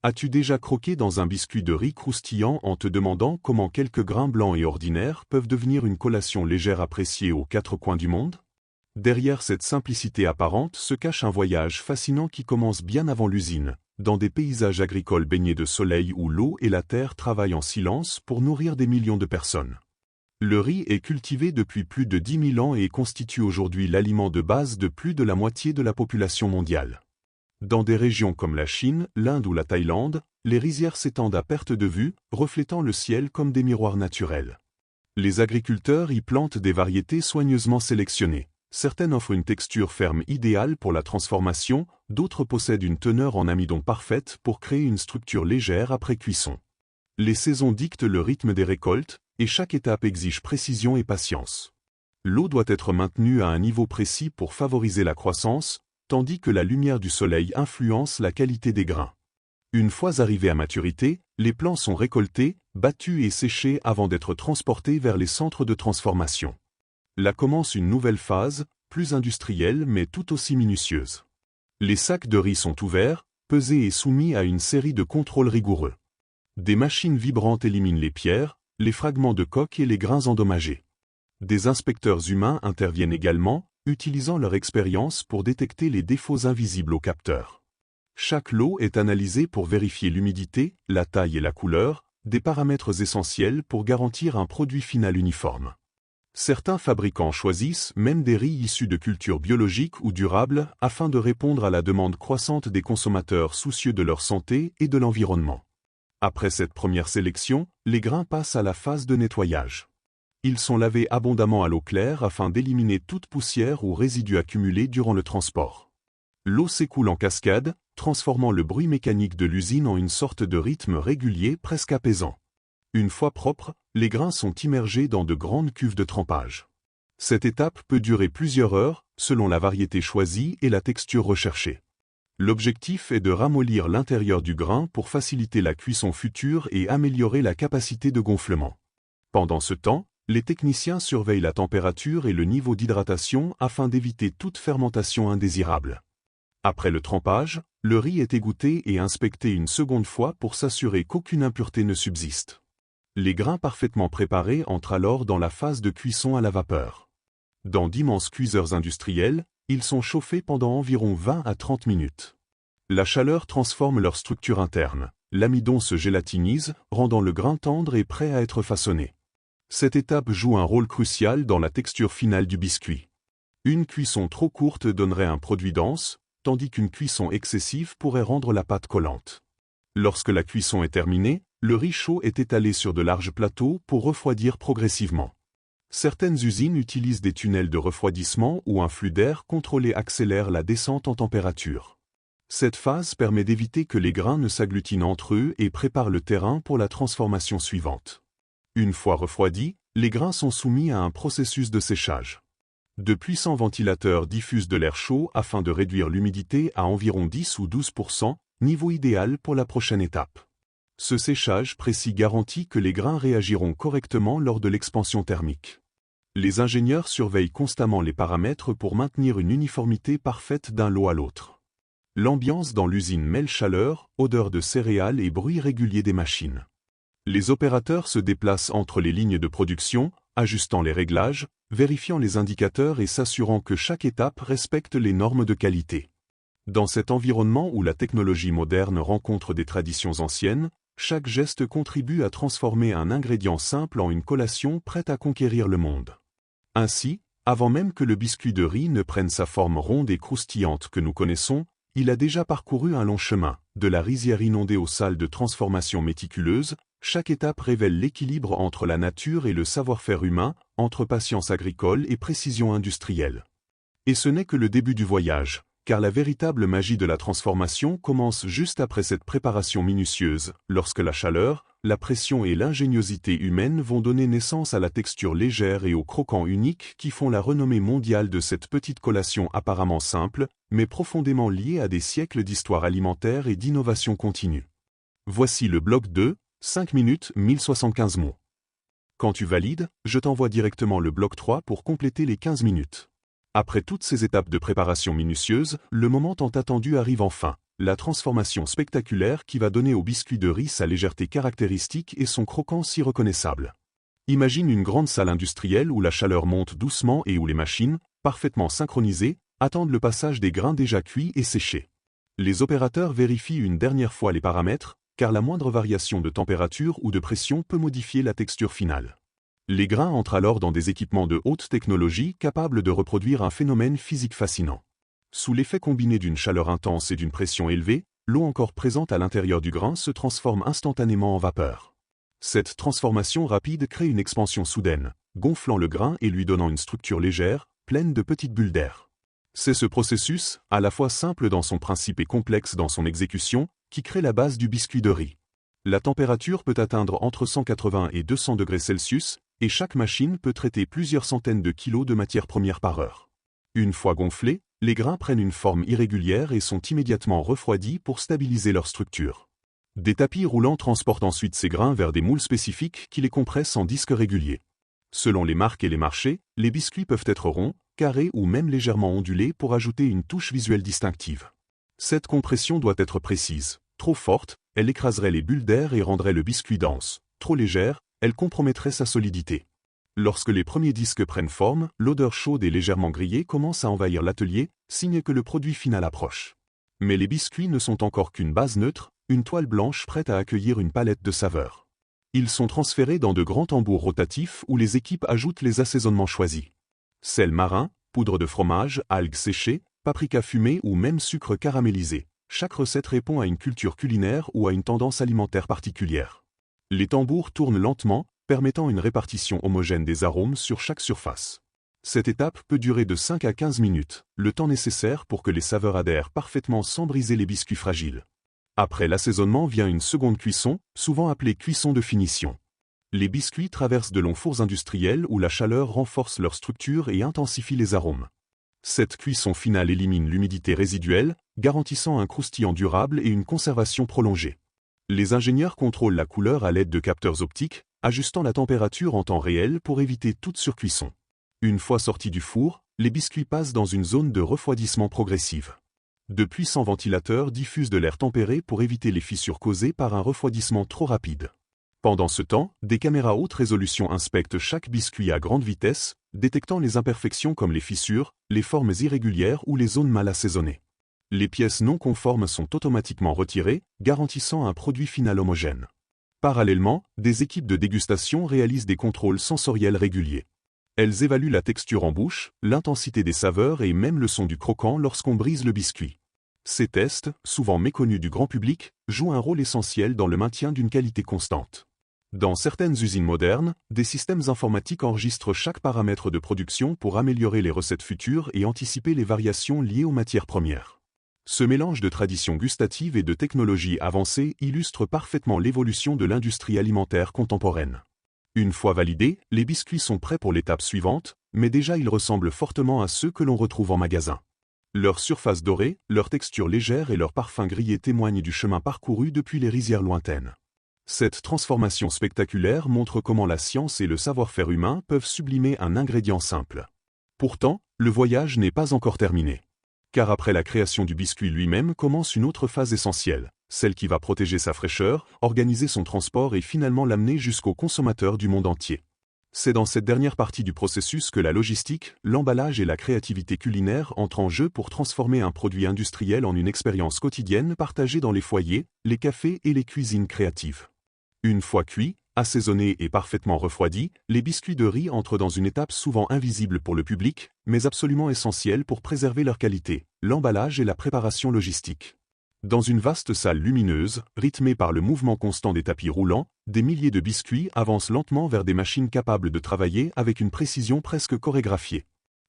As-tu déjà croqué dans un biscuit de riz croustillant en te demandant comment quelques grains blancs et ordinaires peuvent devenir une collation légère appréciée aux quatre coins du monde? Derrière cette simplicité apparente se cache un voyage fascinant qui commence bien avant l'usine, dans des paysages agricoles baignés de soleil où l'eau et la terre travaillent en silence pour nourrir des millions de personnes. Le riz est cultivé depuis plus de 10 000 ans et constitue aujourd'hui l'aliment de base de plus de la moitié de la population mondiale. Dans des régions comme la Chine, l'Inde ou la Thaïlande, les rizières s'étendent à perte de vue, reflétant le ciel comme des miroirs naturels. Les agriculteurs y plantent des variétés soigneusement sélectionnées. Certaines offrent une texture ferme idéale pour la transformation, d'autres possèdent une teneur en amidon parfaite pour créer une structure légère après cuisson. Les saisons dictent le rythme des récoltes, et chaque étape exige précision et patience. L'eau doit être maintenue à un niveau précis pour favoriser la croissance, tandis que la lumière du soleil influence la qualité des grains. Une fois arrivés à maturité, les plants sont récoltés, battus et séchés avant d'être transportés vers les centres de transformation. Là commence une nouvelle phase, plus industrielle mais tout aussi minutieuse. Les sacs de riz sont ouverts, pesés et soumis à une série de contrôles rigoureux. Des machines vibrantes éliminent les pierres, les fragments de coque et les grains endommagés. Des inspecteurs humains interviennent également, utilisant leur expérience pour détecter les défauts invisibles aux capteurs. Chaque lot est analysé pour vérifier l'humidité, la taille et la couleur, des paramètres essentiels pour garantir un produit final uniforme. Certains fabricants choisissent même des riz issus de cultures biologiques ou durables afin de répondre à la demande croissante des consommateurs soucieux de leur santé et de l'environnement. Après cette première sélection, les grains passent à la phase de nettoyage. Ils sont lavés abondamment à l'eau claire afin d'éliminer toute poussière ou résidus accumulés durant le transport. L'eau s'écoule en cascade, transformant le bruit mécanique de l'usine en une sorte de rythme régulier presque apaisant. Une fois propres, les grains sont immergés dans de grandes cuves de trempage. Cette étape peut durer plusieurs heures, selon la variété choisie et la texture recherchée. L'objectif est de ramollir l'intérieur du grain pour faciliter la cuisson future et améliorer la capacité de gonflement. Pendant ce temps, les techniciens surveillent la température et le niveau d'hydratation afin d'éviter toute fermentation indésirable. Après le trempage, le riz est égoutté et inspecté une seconde fois pour s'assurer qu'aucune impureté ne subsiste. Les grains parfaitement préparés entrent alors dans la phase de cuisson à la vapeur. Dans d'immenses cuiseurs industriels, ils sont chauffés pendant environ 20 à 30 minutes. La chaleur transforme leur structure interne. L'amidon se gélatinise, rendant le grain tendre et prêt à être façonné. Cette étape joue un rôle crucial dans la texture finale du biscuit. Une cuisson trop courte donnerait un produit dense, tandis qu'une cuisson excessive pourrait rendre la pâte collante. Lorsque la cuisson est terminée, le riz chaud est étalé sur de larges plateaux pour refroidir progressivement. Certaines usines utilisent des tunnels de refroidissement où un flux d'air contrôlé accélère la descente en température. Cette phase permet d'éviter que les grains ne s'agglutinent entre eux et prépare le terrain pour la transformation suivante. Une fois refroidis, les grains sont soumis à un processus de séchage. De puissants ventilateurs diffusent de l'air chaud afin de réduire l'humidité à environ 10 ou 12%, niveau idéal pour la prochaine étape. Ce séchage précis garantit que les grains réagiront correctement lors de l'expansion thermique. Les ingénieurs surveillent constamment les paramètres pour maintenir une uniformité parfaite d'un lot à l'autre. L'ambiance dans l'usine mêle chaleur, odeur de céréales et bruit régulier des machines. Les opérateurs se déplacent entre les lignes de production, ajustant les réglages, vérifiant les indicateurs et s'assurant que chaque étape respecte les normes de qualité. Dans cet environnement où la technologie moderne rencontre des traditions anciennes, chaque geste contribue à transformer un ingrédient simple en une collation prête à conquérir le monde. Ainsi, avant même que le biscuit de riz ne prenne sa forme ronde et croustillante que nous connaissons, il a déjà parcouru un long chemin, de la rizière inondée aux salles de transformation méticuleuses. Chaque étape révèle l'équilibre entre la nature et le savoir-faire humain, entre patience agricole et précision industrielle. Et ce n'est que le début du voyage, car la véritable magie de la transformation commence juste après cette préparation minutieuse, lorsque la chaleur, la pression et l'ingéniosité humaine vont donner naissance à la texture légère et au croquant unique qui font la renommée mondiale de cette petite collation apparemment simple, mais profondément liée à des siècles d'histoire alimentaire et d'innovation continue. Voici le bloc 2. 5 minutes, 1075 mots. Quand tu valides, je t'envoie directement le bloc 3 pour compléter les 15 minutes. Après toutes ces étapes de préparation minutieuse, le moment tant attendu arrive enfin, la transformation spectaculaire qui va donner au biscuit de riz sa légèreté caractéristique et son croquant si reconnaissable. Imagine une grande salle industrielle où la chaleur monte doucement et où les machines, parfaitement synchronisées, attendent le passage des grains déjà cuits et séchés. Les opérateurs vérifient une dernière fois les paramètres, car la moindre variation de température ou de pression peut modifier la texture finale. Les grains entrent alors dans des équipements de haute technologie capables de reproduire un phénomène physique fascinant. Sous l'effet combiné d'une chaleur intense et d'une pression élevée, l'eau encore présente à l'intérieur du grain se transforme instantanément en vapeur. Cette transformation rapide crée une expansion soudaine, gonflant le grain et lui donnant une structure légère, pleine de petites bulles d'air. C'est ce processus, à la fois simple dans son principe et complexe dans son exécution, qui crée la base du biscuit de riz. La température peut atteindre entre 180 et 200 degrés Celsius, et chaque machine peut traiter plusieurs centaines de kilos de matières premières par heure. Une fois gonflés, les grains prennent une forme irrégulière et sont immédiatement refroidis pour stabiliser leur structure. Des tapis roulants transportent ensuite ces grains vers des moules spécifiques qui les compressent en disques réguliers. Selon les marques et les marchés, les biscuits peuvent être ronds, carrés ou même légèrement ondulés pour ajouter une touche visuelle distinctive. Cette compression doit être précise. Trop forte, elle écraserait les bulles d'air et rendrait le biscuit dense. Trop légère, elle compromettrait sa solidité. Lorsque les premiers disques prennent forme, l'odeur chaude et légèrement grillée commence à envahir l'atelier, signe que le produit final approche. Mais les biscuits ne sont encore qu'une base neutre, une toile blanche prête à accueillir une palette de saveurs. Ils sont transférés dans de grands tambours rotatifs où les équipes ajoutent les assaisonnements choisis. Sel marin, poudre de fromage, algues séchées, paprika fumé ou même sucre caramélisé. Chaque recette répond à une culture culinaire ou à une tendance alimentaire particulière. Les tambours tournent lentement, permettant une répartition homogène des arômes sur chaque surface. Cette étape peut durer de 5 à 15 minutes, le temps nécessaire pour que les saveurs adhèrent parfaitement sans briser les biscuits fragiles. Après l'assaisonnement vient une seconde cuisson, souvent appelée cuisson de finition. Les biscuits traversent de longs fours industriels où la chaleur renforce leur structure et intensifie les arômes. Cette cuisson finale élimine l'humidité résiduelle, garantissant un croustillant durable et une conservation prolongée. Les ingénieurs contrôlent la couleur à l'aide de capteurs optiques, ajustant la température en temps réel pour éviter toute surcuisson. Une fois sortis du four, les biscuits passent dans une zone de refroidissement progressive. De puissants ventilateurs diffusent de l'air tempéré pour éviter les fissures causées par un refroidissement trop rapide. Pendant ce temps, des caméras haute résolution inspectent chaque biscuit à grande vitesse, détectant les imperfections comme les fissures, les formes irrégulières ou les zones mal assaisonnées. Les pièces non conformes sont automatiquement retirées, garantissant un produit final homogène. Parallèlement, des équipes de dégustation réalisent des contrôles sensoriels réguliers. Elles évaluent la texture en bouche, l'intensité des saveurs et même le son du croquant lorsqu'on brise le biscuit. Ces tests, souvent méconnus du grand public, jouent un rôle essentiel dans le maintien d'une qualité constante. Dans certaines usines modernes, des systèmes informatiques enregistrent chaque paramètre de production pour améliorer les recettes futures et anticiper les variations liées aux matières premières. Ce mélange de traditions gustatives et de technologies avancées illustre parfaitement l'évolution de l'industrie alimentaire contemporaine. Une fois validés, les biscuits sont prêts pour l'étape suivante, mais déjà ils ressemblent fortement à ceux que l'on retrouve en magasin. Leur surface dorée, leur texture légère et leur parfum grillé témoignent du chemin parcouru depuis les rizières lointaines. Cette transformation spectaculaire montre comment la science et le savoir-faire humain peuvent sublimer un ingrédient simple. Pourtant, le voyage n'est pas encore terminé. Car après la création du biscuit lui-même commence une autre phase essentielle, celle qui va protéger sa fraîcheur, organiser son transport et finalement l'amener jusqu'au consommateur du monde entier. C'est dans cette dernière partie du processus que la logistique, l'emballage et la créativité culinaire entrent en jeu pour transformer un produit industriel en une expérience quotidienne partagée dans les foyers, les cafés et les cuisines créatives. Une fois cuits, assaisonnés et parfaitement refroidis, les biscuits de riz entrent dans une étape souvent invisible pour le public, mais absolument essentielle pour préserver leur qualité, l'emballage et la préparation logistique. Dans une vaste salle lumineuse, rythmée par le mouvement constant des tapis roulants, des milliers de biscuits avancent lentement vers des machines capables de travailler avec une précision presque chorégraphiée.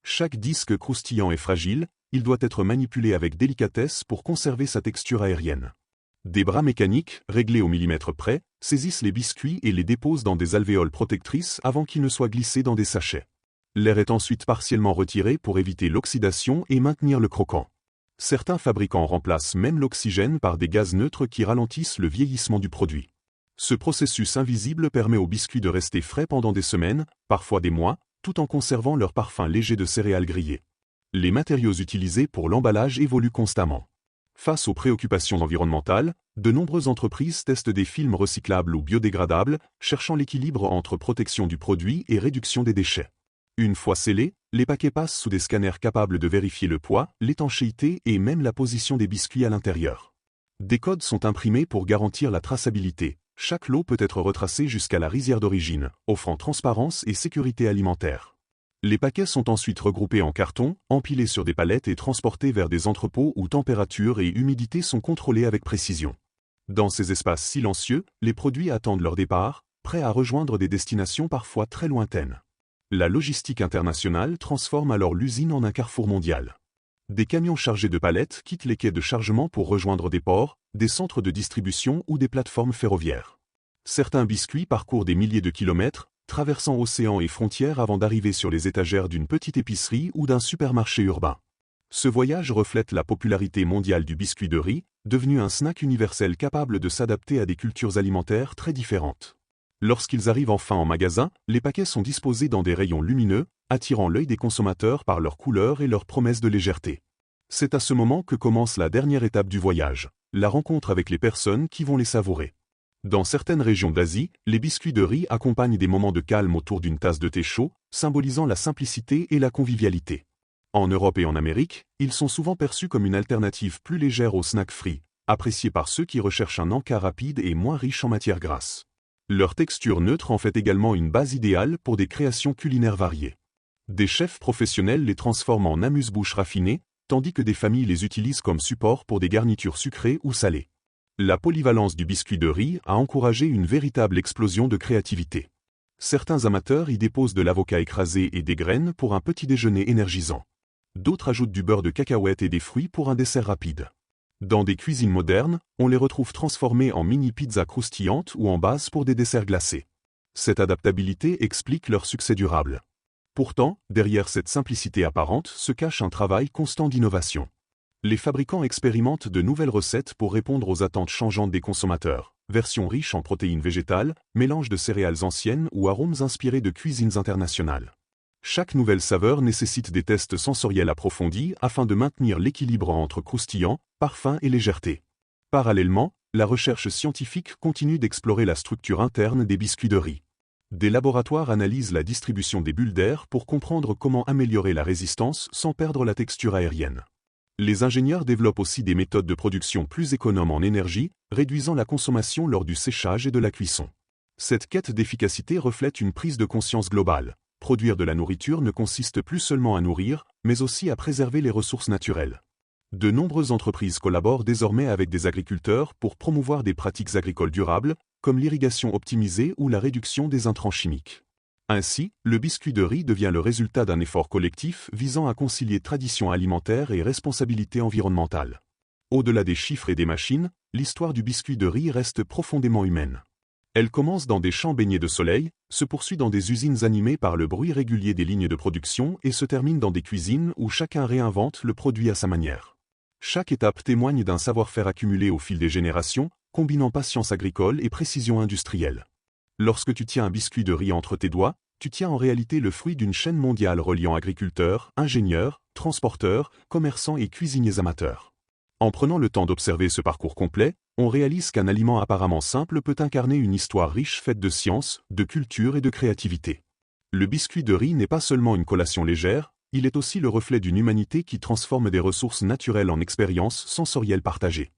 Chaque disque croustillant est fragile, il doit être manipulé avec délicatesse pour conserver sa texture aérienne. Des bras mécaniques, réglés au millimètre près, saisissent les biscuits et les déposent dans des alvéoles protectrices avant qu'ils ne soient glissés dans des sachets. L'air est ensuite partiellement retiré pour éviter l'oxydation et maintenir le croquant. Certains fabricants remplacent même l'oxygène par des gaz neutres qui ralentissent le vieillissement du produit. Ce processus invisible permet aux biscuits de rester frais pendant des semaines, parfois des mois, tout en conservant leur parfum léger de céréales grillées. Les matériaux utilisés pour l'emballage évoluent constamment. Face aux préoccupations environnementales, de nombreuses entreprises testent des films recyclables ou biodégradables, cherchant l'équilibre entre protection du produit et réduction des déchets. Une fois scellés, les paquets passent sous des scanners capables de vérifier le poids, l'étanchéité et même la position des biscuits à l'intérieur. Des codes sont imprimés pour garantir la traçabilité. Chaque lot peut être retracé jusqu'à la rizière d'origine, offrant transparence et sécurité alimentaire. Les paquets sont ensuite regroupés en carton, empilés sur des palettes et transportés vers des entrepôts où température et humidité sont contrôlées avec précision. Dans ces espaces silencieux, les produits attendent leur départ, prêts à rejoindre des destinations parfois très lointaines. La logistique internationale transforme alors l'usine en un carrefour mondial. Des camions chargés de palettes quittent les quais de chargement pour rejoindre des ports, des centres de distribution ou des plateformes ferroviaires. Certains biscuits parcourent des milliers de kilomètres, traversant océans et frontières avant d'arriver sur les étagères d'une petite épicerie ou d'un supermarché urbain. Ce voyage reflète la popularité mondiale du biscuit de riz, devenu un snack universel capable de s'adapter à des cultures alimentaires très différentes. Lorsqu'ils arrivent enfin en magasin, les paquets sont disposés dans des rayons lumineux, attirant l'œil des consommateurs par leur couleur et leur promesse de légèreté. C'est à ce moment que commence la dernière étape du voyage, la rencontre avec les personnes qui vont les savourer. Dans certaines régions d'Asie, les biscuits de riz accompagnent des moments de calme autour d'une tasse de thé chaud, symbolisant la simplicité et la convivialité. En Europe et en Amérique, ils sont souvent perçus comme une alternative plus légère aux snacks frits, appréciés par ceux qui recherchent un encas rapide et moins riche en matières grasses. Leur texture neutre en fait également une base idéale pour des créations culinaires variées. Des chefs professionnels les transforment en amuse-bouches raffinées, tandis que des familles les utilisent comme support pour des garnitures sucrées ou salées. La polyvalence du biscuit de riz a encouragé une véritable explosion de créativité. Certains amateurs y déposent de l'avocat écrasé et des graines pour un petit déjeuner énergisant. D'autres ajoutent du beurre de cacahuète et des fruits pour un dessert rapide. Dans des cuisines modernes, on les retrouve transformés en mini-pizzas croustillantes ou en base pour des desserts glacés. Cette adaptabilité explique leur succès durable. Pourtant, derrière cette simplicité apparente se cache un travail constant d'innovation. Les fabricants expérimentent de nouvelles recettes pour répondre aux attentes changeantes des consommateurs. Versions riches en protéines végétales, mélange de céréales anciennes ou arômes inspirés de cuisines internationales. Chaque nouvelle saveur nécessite des tests sensoriels approfondis afin de maintenir l'équilibre entre croustillant, parfum et légèreté. Parallèlement, la recherche scientifique continue d'explorer la structure interne des biscuits de riz. Des laboratoires analysent la distribution des bulles d'air pour comprendre comment améliorer la résistance sans perdre la texture aérienne. Les ingénieurs développent aussi des méthodes de production plus économes en énergie, réduisant la consommation lors du séchage et de la cuisson. Cette quête d'efficacité reflète une prise de conscience globale. Produire de la nourriture ne consiste plus seulement à nourrir, mais aussi à préserver les ressources naturelles. De nombreuses entreprises collaborent désormais avec des agriculteurs pour promouvoir des pratiques agricoles durables, comme l'irrigation optimisée ou la réduction des intrants chimiques. Ainsi, le biscuit de riz devient le résultat d'un effort collectif visant à concilier tradition alimentaire et responsabilité environnementale. Au-delà des chiffres et des machines, l'histoire du biscuit de riz reste profondément humaine. Elle commence dans des champs baignés de soleil, se poursuit dans des usines animées par le bruit régulier des lignes de production et se termine dans des cuisines où chacun réinvente le produit à sa manière. Chaque étape témoigne d'un savoir-faire accumulé au fil des générations, combinant patience agricole et précision industrielle. Lorsque tu tiens un biscuit de riz entre tes doigts, tu tiens en réalité le fruit d'une chaîne mondiale reliant agriculteurs, ingénieurs, transporteurs, commerçants et cuisiniers amateurs. En prenant le temps d'observer ce parcours complet, on réalise qu'un aliment apparemment simple peut incarner une histoire riche faite de science, de culture et de créativité. Le biscuit de riz n'est pas seulement une collation légère, il est aussi le reflet d'une humanité qui transforme des ressources naturelles en expériences sensorielles partagées.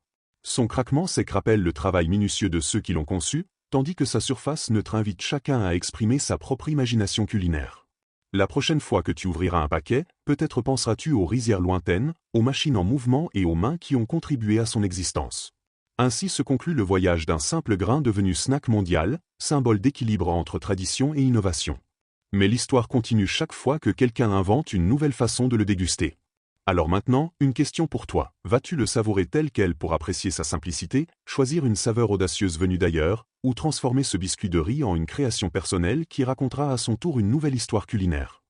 Son craquement sec rappelle le travail minutieux de ceux qui l'ont conçu, tandis que sa surface neutre invite chacun à exprimer sa propre imagination culinaire. La prochaine fois que tu ouvriras un paquet, peut-être penseras-tu aux rizières lointaines, aux machines en mouvement et aux mains qui ont contribué à son existence. Ainsi se conclut le voyage d'un simple grain devenu snack mondial, symbole d'équilibre entre tradition et innovation. Mais l'histoire continue chaque fois que quelqu'un invente une nouvelle façon de le déguster. Alors maintenant, une question pour toi. Vas-tu le savourer tel quel pour apprécier sa simplicité, choisir une saveur audacieuse venue d'ailleurs, ou transformer ce biscuit de riz en une création personnelle qui racontera à son tour une nouvelle histoire culinaire ?